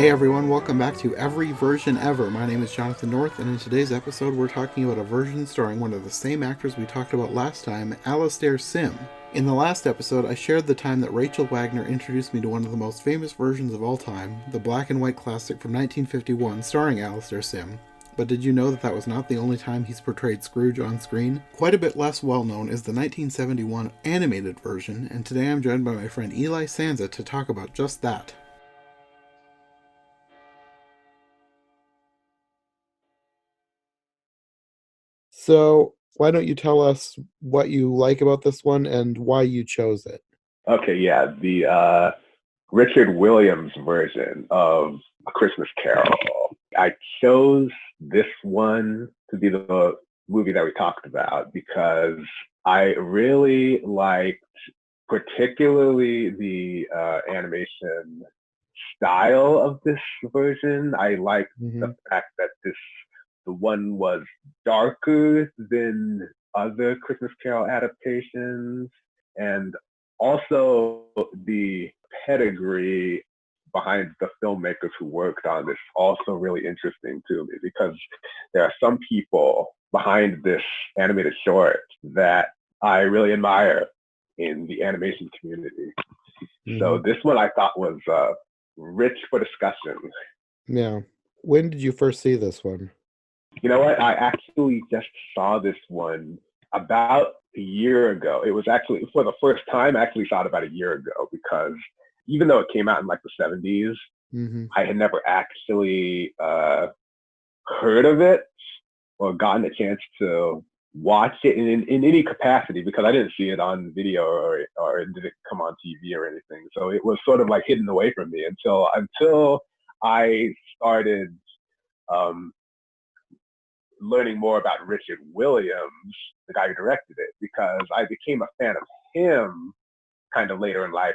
Hey everyone, welcome back to Every Version Ever. My name is Jonathan North, and in today's episode, we're talking about a version starring one of the same actors we talked about last time, Alistair Sim. In the last episode, I shared the time that Rachel Wagner introduced me to one of the most famous versions of all time, the black and white classic from 1951 starring Alistair Sim. But did you know that that was not the only time he's portrayed Scrooge on screen? Quite a bit less well known is the 1971 animated version, and today I'm joined by my friend Eli Sanza to talk about just that. So, why don't you tell us what you like about this one and why you chose it? Okay, yeah, the Richard Williams version of A Christmas Carol. I chose this one to be the movie that we talked about because I really liked particularly the animation style of this version. I liked the Mm-hmm. fact that the one was darker than other Christmas Carol adaptations, and also the pedigree behind the filmmakers who worked on this also really interesting to me because there are some people behind this animated short that I really admire in the animation community. Mm-hmm. So this one I thought was rich for discussion. Yeah. When did you first see this one? You know what? I actually just saw this one about a year ago. It was actually for the first time. I actually saw it about a year ago because even though it came out in like the 70s, Mm-hmm. I had never actually heard of it or gotten a chance to watch it in any capacity because I didn't see it on video or it didn't come on TV or anything. So it was sort of like hidden away from me until I started um, learning more about Richard Williams, the guy who directed it, because I became a fan of him kind of later in life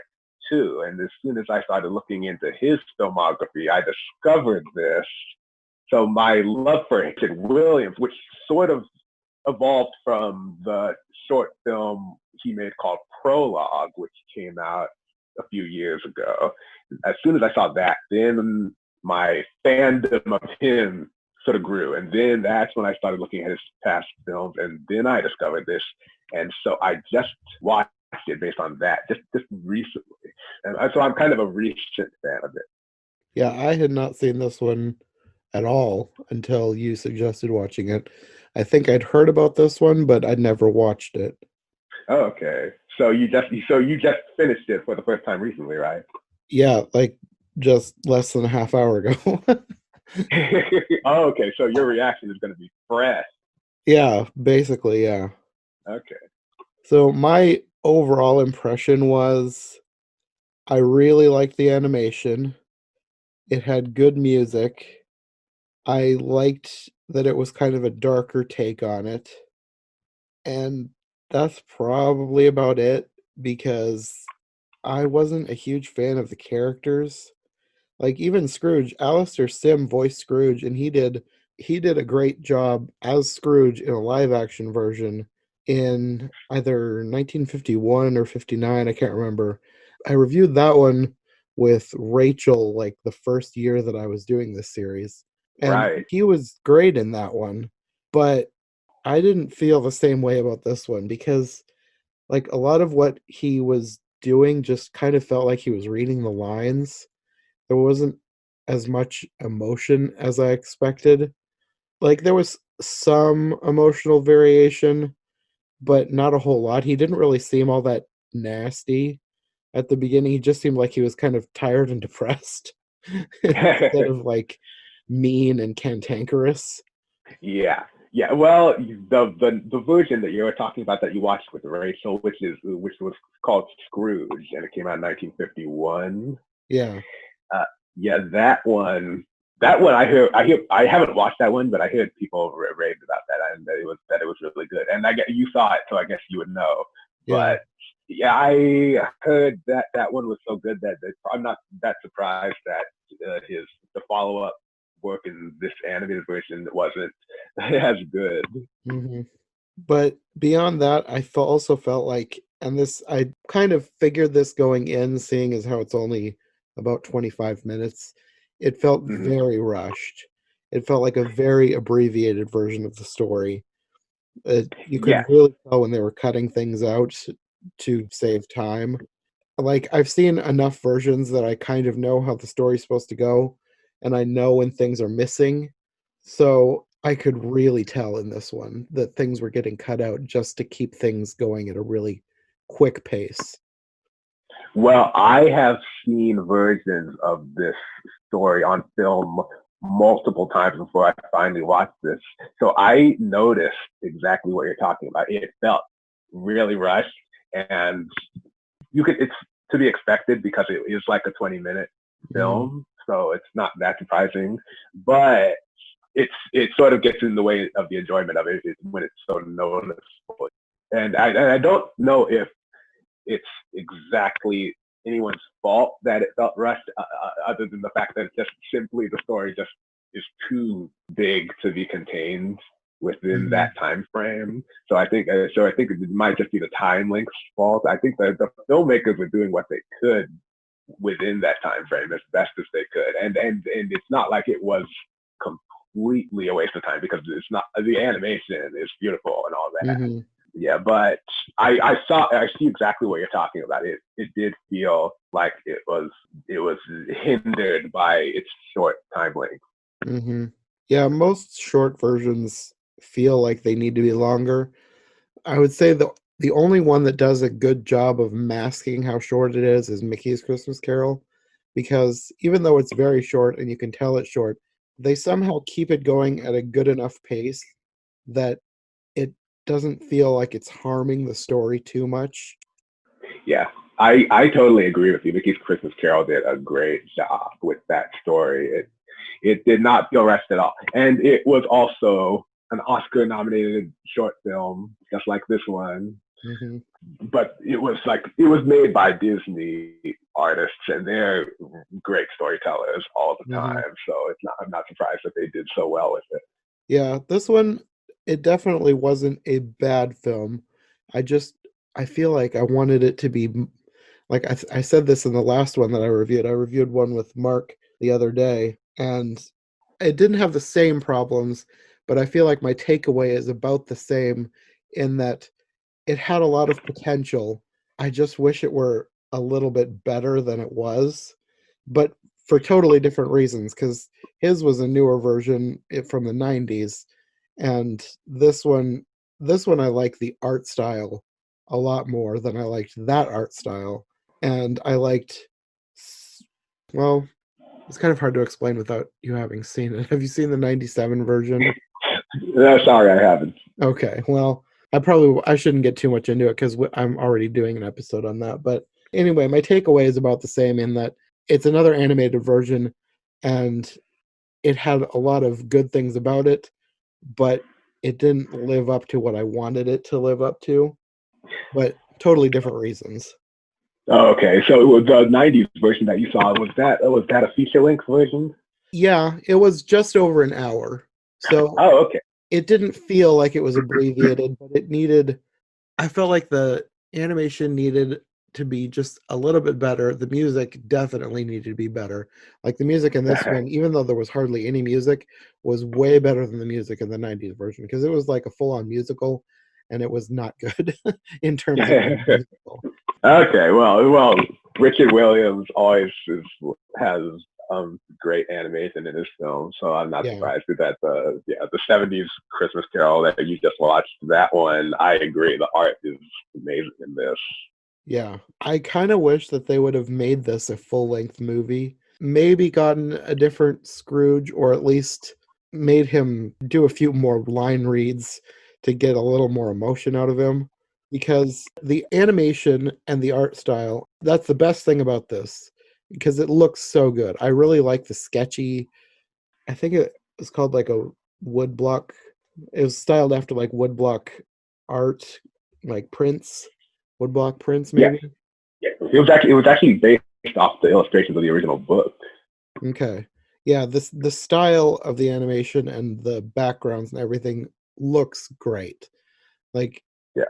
too. And as soon as I started looking into his filmography, I discovered this. So my love for Richard Williams, which sort of evolved from the short film he made called Prologue, which came out a few years ago. As soon as I saw that, then my fandom of him sort of grew. And then that's when I started looking at his past films. And then I discovered this. And so I just watched it based on that, just recently. And so I'm kind of a recent fan of it. Yeah, I had not seen this one at all until you suggested watching it. I think I'd heard about this one, but I'd never watched it. Oh, okay. So you just finished it for the first time recently, right? Yeah, like just less than a half hour ago. Oh, okay. So your reaction is going to be fresh. Yeah, basically, yeah. Okay. So my overall impression was I really liked the animation. It had good music. I liked that it was kind of a darker take on it. And that's probably about it because I wasn't a huge fan of the characters. Like even Scrooge, Alistair Sim voiced Scrooge and he did a great job as Scrooge in a live action version in either 1951 or 59, I can't remember. I reviewed that one with Rachel like the first year that I was doing this series, and Right. he was great in that one, but I didn't feel the same way about this one because like a lot of what he was doing just kind of felt like he was reading the lines. There wasn't as much emotion as I expected. Like there was some emotional variation, but not a whole lot. He didn't really seem all that nasty at the beginning. He just seemed like he was kind of tired and depressed instead of like mean and cantankerous. Yeah. Yeah. Well, the version that you were talking about that you watched with Rachel, which was called Scrooge, and it came out in 1951. Yeah. Uh, yeah, that one I haven't watched that one, but I heard people raved about that and that it was really good. And I get you saw it, so I guess you would know. Yeah. But yeah, I heard that one was so good that I'm not that surprised that his the follow up work in this animated version wasn't as good. Hmm. But beyond that, also felt like, and this, I kind of figured this going in, seeing as how it's only about 25 minutes. It felt Hmm. very rushed. It felt like a very abbreviated version of the story. You Yeah. could really tell when they were cutting things out to save time. Like, I've seen enough versions that I kind of know how the story's supposed to go, and I know when things are missing. So I could really tell in this one that things were getting cut out just to keep things going at a really quick pace. Well, I have seen versions of this story on film multiple times before I finally watched this. So I noticed exactly what you're talking about. It felt really rushed, and it's to be expected because it is like a 20-minute Mhm. film, so it's not that surprising. But it sort of gets in the way of the enjoyment of it when it's so noticeable. And I don't know if it's exactly anyone's fault that it felt rushed, other than the fact that just simply the story just is too big to be contained within that Mhm. time frame. So I think it might just be the time link's fault. I think that the filmmakers were doing what they could within that time frame as best as they could, and it's not like it was completely a waste of time, because it's not, the animation is beautiful and all that. Mhm. Yeah, but I see exactly what you're talking about. It did feel like it was hindered by its short time length. Mhm. Yeah, most short versions feel like they need to be longer. I would say the only one that does a good job of masking how short it is Mickey's Christmas Carol, because even though it's very short and you can tell it's short, they somehow keep it going at a good enough pace that it doesn't feel like it's harming the story too much. Yeah, I totally agree with you. Mickey's Christmas Carol did a great job with that story. It did not feel rushed at all, and it was also an Oscar nominated short film, just like this one. Mhm. But it was made by Disney artists, and they're great storytellers all the Mhm. time. So I'm not surprised that they did so well with it. Yeah, this one, it definitely wasn't a bad film. I just I feel like I wanted it to be like I said this in the last one that I reviewed. I reviewed one with Mark the other day, and it didn't have the same problems, but I feel like my takeaway is about the same in that it had a lot of potential. I just wish it were a little bit better than it was, but for totally different reasons. Because his was a newer version from the 90s, and this one I like the art style a lot more than I liked that art style, and I liked well, it's kind of hard to explain without you having seen it. Have you seen the 97 version? No, sorry, I haven't. Okay, well, I shouldn't get too much into it because I'm already doing an episode on that. But anyway, my takeaway is about the same in that it's another animated version, and it had a lot of good things about it, but it didn't live up to what I wanted it to live up to. But totally different reasons. Oh, okay, so it was the '90s version that you saw. Was that a feature length version? Yeah, it was just over an hour, so Oh, okay. it didn't feel like it was abbreviated, but it needed I felt like the animation needed to be just a little bit better. The music definitely needed to be better. Like the music in this one, even though there was hardly any music, was way better than the music in the 90s version because it was like a full-on musical and it was not good in terms of being a musical. Okay, well, Richard Williams always has great animation in his film, so I'm not Yeah. surprised that the '70s Christmas Carol that you just watched, that one, I agree, the art is amazing in this. Yeah. I kind of wish that they would have made this a full-length movie. Maybe gotten a different Scrooge or at least made him do a few more line reads to get a little more emotion out of him because the animation and the art style, that's the best thing about this because it looks so good. I really like the sketchy, I think it was called like a woodblock. It was styled after like woodblock art, like prints, woodblock prints Yeah, maybe. yeah. It was actually based off the illustrations of the original book. Okay. Yeah, the style of the animation and the backgrounds and everything looks great. Like Yeah.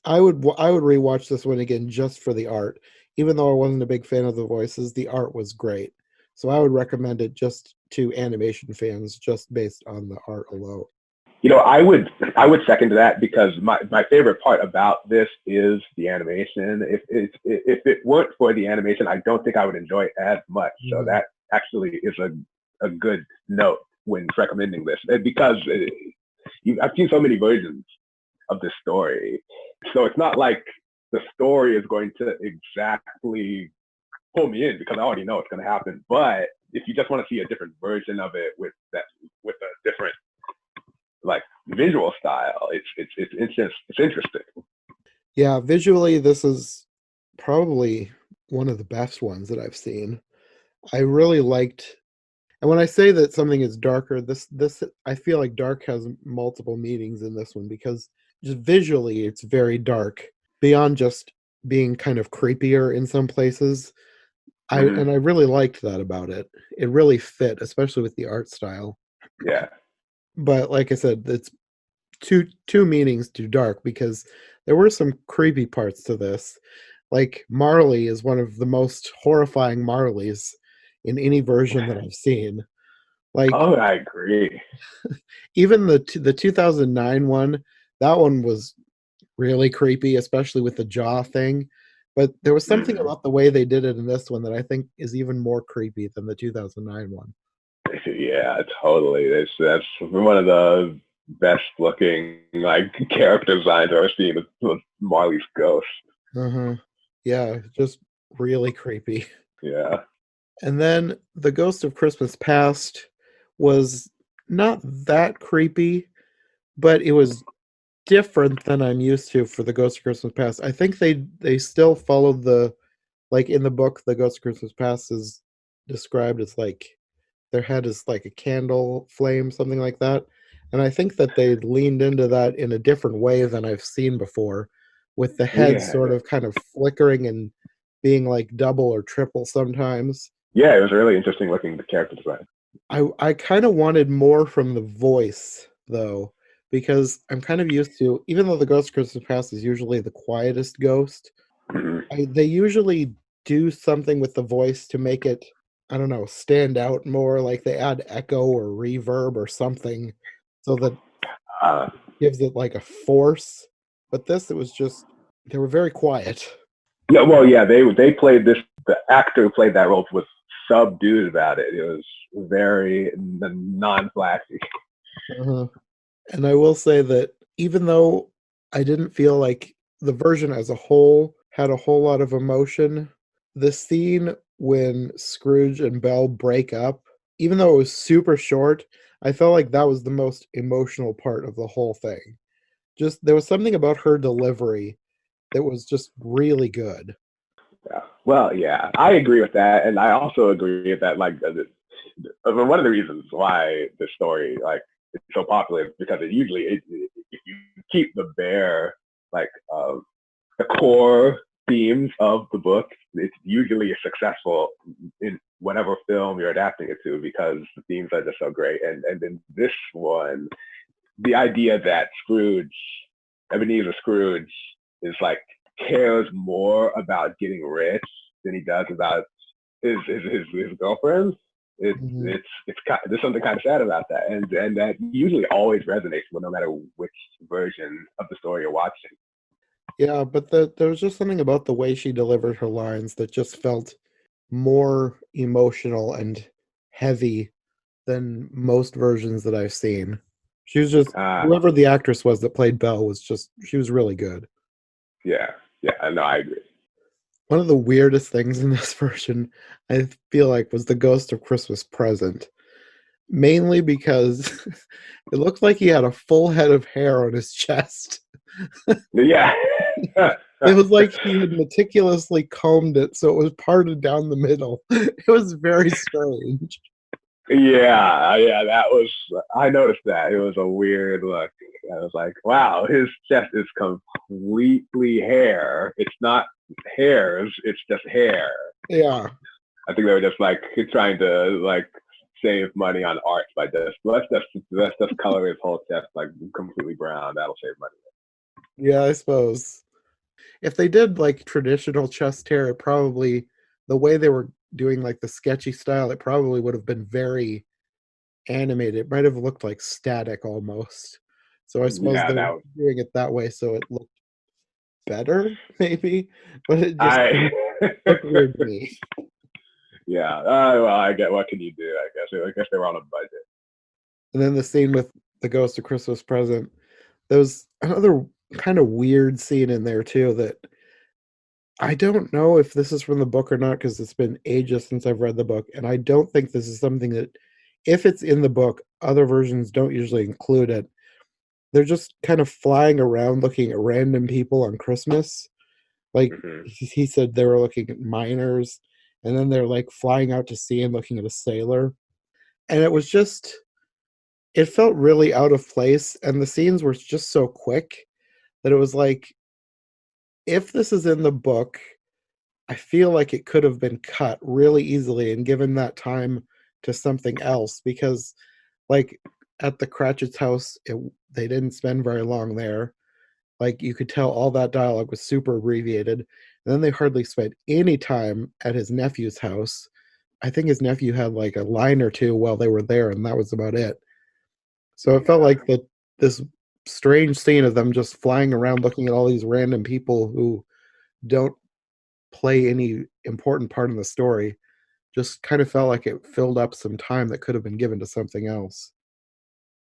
I would rewatch this one again just for the art. Even though I wasn't a big fan of the voices, the art was great. So I would recommend it just to animation fans, just based on the art alone. I would second that because my favorite part about this is the animation. If it weren't for the animation, I don't think I would enjoy it as much. So Mhm. that actually is a good note when recommending this because I've seen so many versions of this story, so it's not like the story is going to exactly pull me in because I already know it's going to happen. But if you just want to see a different version of it with a different like visual style. It's interesting. Yeah, visually, this is probably one of the best ones that I've seen. I really liked, and when I say that something is darker, this I feel like dark has multiple meanings in this one because just visually it's very dark beyond just being kind of creepier in some places. Mm-hmm. I really liked that about it. It really fit, especially with the art style. Yeah, But like I said, it's two meanings to dark because there were some creepy parts to this. Like Marley is one of the most horrifying Marleys in any version that I've seen. Like oh, I agree. even the 2009 one, that one was really creepy, especially with the jaw thing. But there was something Mm-hmm. about the way they did it in this one that I think is even more creepy than the 2009 one. Yeah, totally. That's one of the best looking like character designs I've ever seen with Marley's ghost. Uh-huh. Yeah, just really creepy. Yeah. And then The Ghost of Christmas Past was not that creepy, but it was different than I'm used to for The Ghost of Christmas Past. I think they still followed the, like in the book, The Ghost of Christmas Past is described as like their head is like a candle flame, something like that. And I think that they leaned into that in a different way than I've seen before, with the head Yeah. sort of kind of flickering and being like double or triple sometimes. Yeah, it was really interesting looking the character design. I kind of wanted more from the voice though, because I'm kind of used to, even though the Ghost of Christmas Past is usually the quietest ghost, Mm-hmm. they usually do something with the voice to make it, I don't know, stand out more. Like they add echo or reverb or something, so that Uh, gives it like a force. But this, it was just they were very quiet. yeah, well, yeah, they played this. The actor who played that role was subdued about it. It was very non-flashy. Uh-huh. And I will say that even though I didn't feel like the version as a whole had a whole lot of emotion, the scene when Scrooge and Belle break up, even though it was super short, I felt like that was the most emotional part of the whole thing. Just there was something about her delivery that was just really good. Yeah. Well, yeah, I agree with that, and I also agree with that. Like, one of the reasons why the story like it's so popular is because if you keep the bare like the core themes of the book, it's usually successful in whatever film you're adapting it to because the themes are just so great. And in this one, the idea that Ebenezer Scrooge, is like cares more about getting rich than he does about his girlfriend. Mhm. There's something kind of sad about that, and that usually always resonates with no matter which version of the story you're watching. Yeah, but there was just something about the way she delivered her lines that just felt more emotional and heavy than most versions that I've seen. She was just Uh, whoever the actress was that played Belle was just she was really good. yeah, yeah, no, I agree. One of the weirdest things in this version, I feel like, was the Ghost of Christmas Present. Mainly because it looked like he had a full head of hair on his chest. Yeah. It was like he had meticulously combed it so it was parted down the middle. It was very strange. Yeah, that was. I noticed that it was a weird look. I was like, wow, his chest is completely hair. It's not hairs. It's just hair. Yeah. I think they were just like trying to like save money on art by just let's just color his whole chest like completely brown. That'll save money. Yeah, I suppose. If they did like traditional chest hair, it probably the way they were doing like the sketchy style, it probably would have been very animated. It might have looked like static almost. So I suppose Yeah, they're that doing it that way so it looked better, maybe, but it just I looked weird to me. yeah. Well, I get what can you do? I guess they were on a budget. And then the scene with the ghost of Christmas present, there's another kind of weird scene in there too that I don't know if this is from the book or not because it's been ages since I've read the book, and I don't think this is something that, if it's in the book, other versions don't usually include it. They're just kind of flying around looking at random people on Christmas. Like Hmm. he said, they were looking at miners, and then they're like flying out to sea and looking at a sailor, and it was just, it felt really out of place, and the scenes were just so quick that it was like, if this is in the book, I feel like it could have been cut really easily and given that time to something else because, like, at the Cratchit's house, they didn't spend very long there. Like, you could tell all that dialogue was super abbreviated. And then they hardly spent any time at his nephew's house. I think his nephew had like a line or two while they were there, and that was about it. So it felt Yeah. like that this strange scene of them just flying around looking at all these random people who don't play any important part in the story just kind of felt like it filled up some time that could have been given to something else.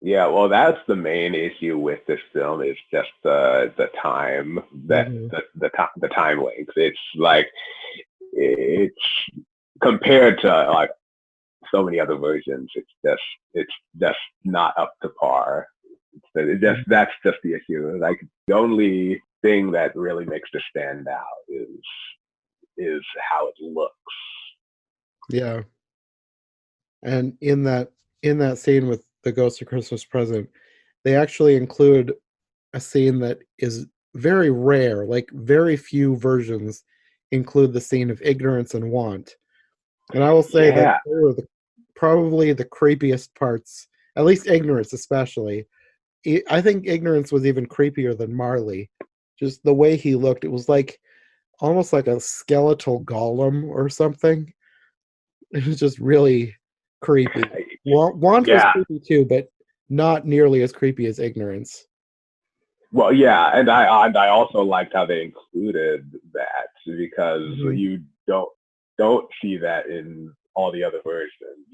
Yeah, well, that's the main issue with this film is just the time that Hmm. the time length. It's like it's compared to like so many other versions. It's just not up to par. That's just the issue. Like the only thing that really makes this stand out is how it looks. Yeah, and in that scene with the Ghost of Christmas Present, they actually include a scene that is very rare. Like very few versions include the scene of ignorance and want. And I will say that Yeah. they were probably the creepiest parts, at least ignorance especially. I think ignorance was even creepier than Marley. Just the way he looked, it was like almost like a skeletal golem or something. It was just really creepy. Want was Yeah. creepy too, but not nearly as creepy as ignorance. Well, yeah, and I also liked how they included that because Hmm. you don't see that in all the other versions,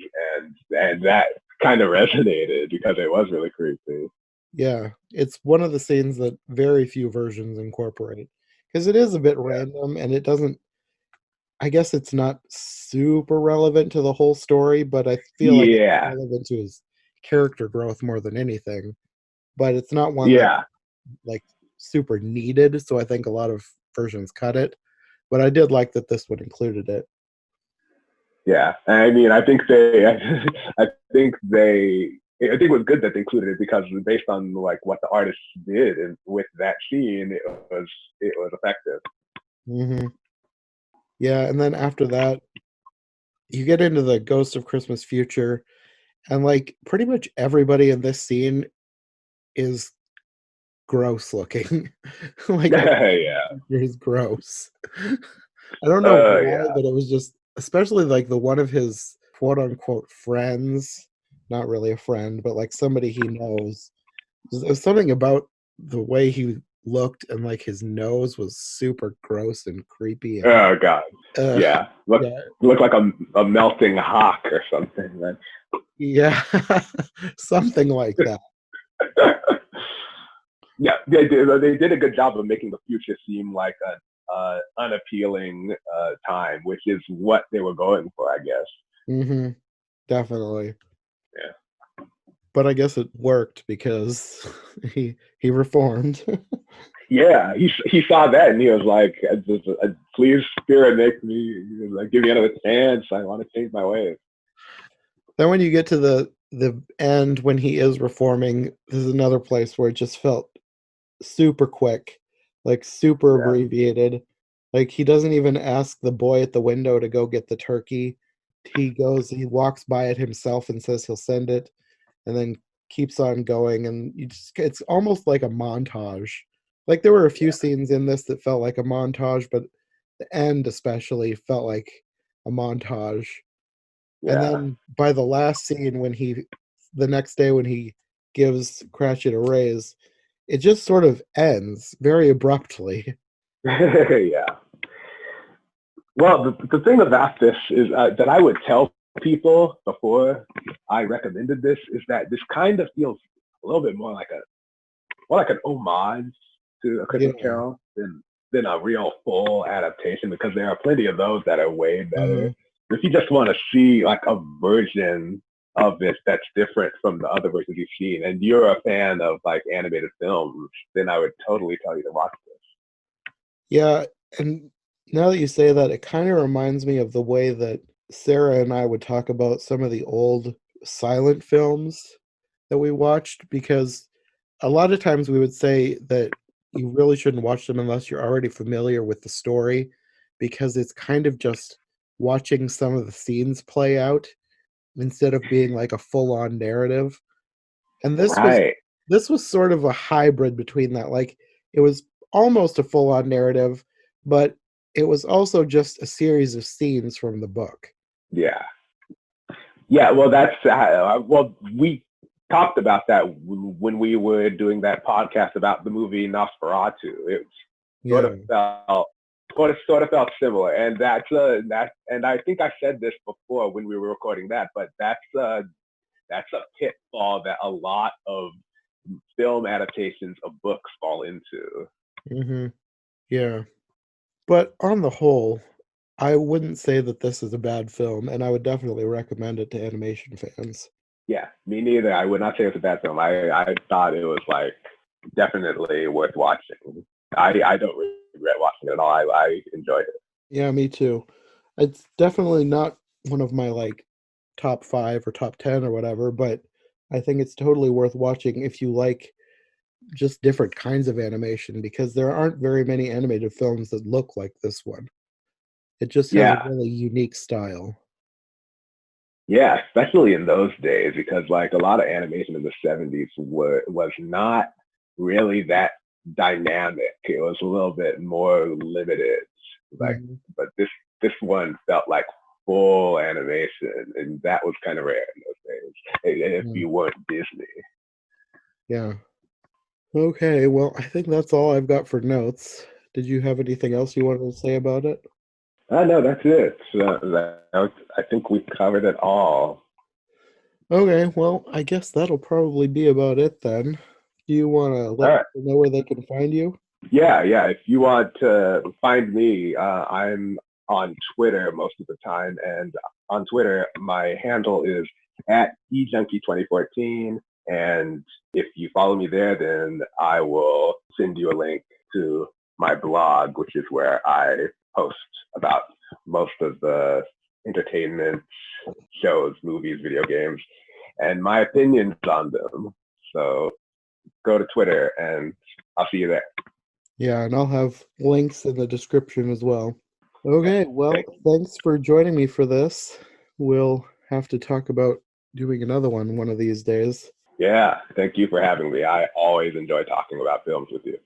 and that kind of resonated because it was really creepy. Yeah, it's one of the scenes that very few versions incorporate because it is a bit Yeah, random and it doesn't. I guess it's not super relevant to the whole story, but I feel like it's yeah, relevant to his character growth more than anything. But it's not one that yeah, like super needed, so I think a lot of versions cut it. But I did like that this one included it. yeah. I mean, I think they, I think they, I think it was good that they included it because based on like what the artists did and with that scene, it was effective. Hmm. Yeah, and then after that, you get into the Ghost of Christmas Future, and like pretty much everybody in this scene is gross looking. Like Yeah. is gross. I don't know why, Yeah. but it was just, especially like the one of his quote unquote friends, not really a friend, but like somebody he knows. There's something about the way he looked and like his nose was super gross and creepy and Oh God. uh Yeah. Look yeah, look like a melting hawk or something. Right? yeah, something like that. Yeah, they did a good job of making the future seem like a unappealing time, which is what they were going for, I guess. Hmm. Definitely. Yeah. But I guess it worked because he reformed. Yeah, he saw that and he was like, "Please, Spirit, make me like give me another chance. I want to change my ways." Then when you get to the end when he is reforming, this is another place where it just felt super quick, like super Yeah, abbreviated. Like he doesn't even ask the boy at the window to go get the turkey. He walks by it himself and says he'll send it, and then keeps on going. And it's almost like a montage. Like there were a few yeah, scenes in this that felt like a montage, but the end especially felt like a montage. And Yeah. then by the last scene, the next day when he gives Cratchit a raise, it just sort of ends very abruptly. Yeah. Well, the thing about this is that I would tell people before I recommended this is that this kind of feels a little bit more like an homage to A Christmas Yeah. Carol than a real full adaptation, because there are plenty of those that are way better. Uh, If you just want to see like a version of this that's different from the other versions you've seen, and you're a fan of like animated films, then I would totally tell you to watch this. yeah, and now that you say that, it kind of reminds me of the way that Sarah and I would talk about some of the old silent films that we watched, because a lot of times we would say that you really shouldn't watch them unless you're already familiar with the story, because it's kind of just watching some of the scenes play out instead of being like a full-on narrative. And Right. this was sort of a hybrid between that. Like it was almost a full-on narrative, but it was also just a series of scenes from the book. Yeah. Yeah. Well, we talked about that when we were doing that podcast about the movie Nosferatu. It sort of Yeah. felt sort of felt similar, and and I think I said this before when we were recording that, but that's a pitfall that a lot of film adaptations of books fall into. Mhm. Yeah. But on the whole, I wouldn't say that this is a bad film, and I would definitely recommend it to animation fans. Yeah, me neither. I would not say it's a bad film. I thought it was like definitely worth watching. I don't regret watching it at all. I enjoyed it. Yeah, me too. It's definitely not one of my like top 5 or top 10 or whatever, but I think it's totally worth watching if you like just different kinds of animation, because there aren't very many animated films that look like this one. It just has a Yeah, really unique style. yeah, especially in those days, because like a lot of animation in the '70s was not really that dynamic. It was a little bit more limited. Like, Mhm. but this one felt like full animation, and that was kind of rare in those days. If Yeah. you weren't Disney. Yeah. Okay, well, I think that's all I've got for notes. Did you have anything else you wanted to say about it? No, that's it. I think we covered it all. Okay, well, I guess that'll probably be about it then. Do you want to All let right. people know where they can find you? Yeah, yeah. If you want to find me, I'm on Twitter most of the time, and on Twitter, my handle is at eJunkie2014. And if you follow me there, then I will send you a link to my blog, which is where I post about most of the entertainment shows, movies, video games, and my opinions on them. So go to Twitter, and I'll see you there. Yeah, and I'll have links in the description as well. Okay, well, Thank thanks for joining me for this. We'll have to talk about doing another one of these days. Yeah, thank you for having me. I always enjoy talking about films with you.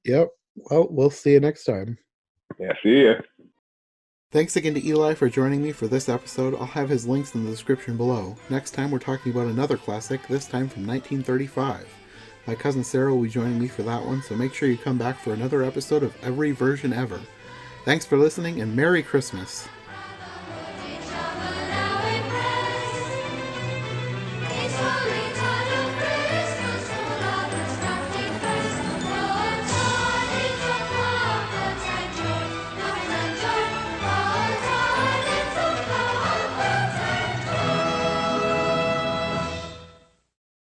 Yep. Well, we'll see you next time. Yeah, see you. Thanks again to Eli for joining me for this episode. I'll have his links in the description below. Next time, we're talking about another classic, this time from 1935. My cousin Sarah will be joining me for that one, so make sure you come back for another episode of Every Version Ever. Thanks for listening, and Merry Christmas!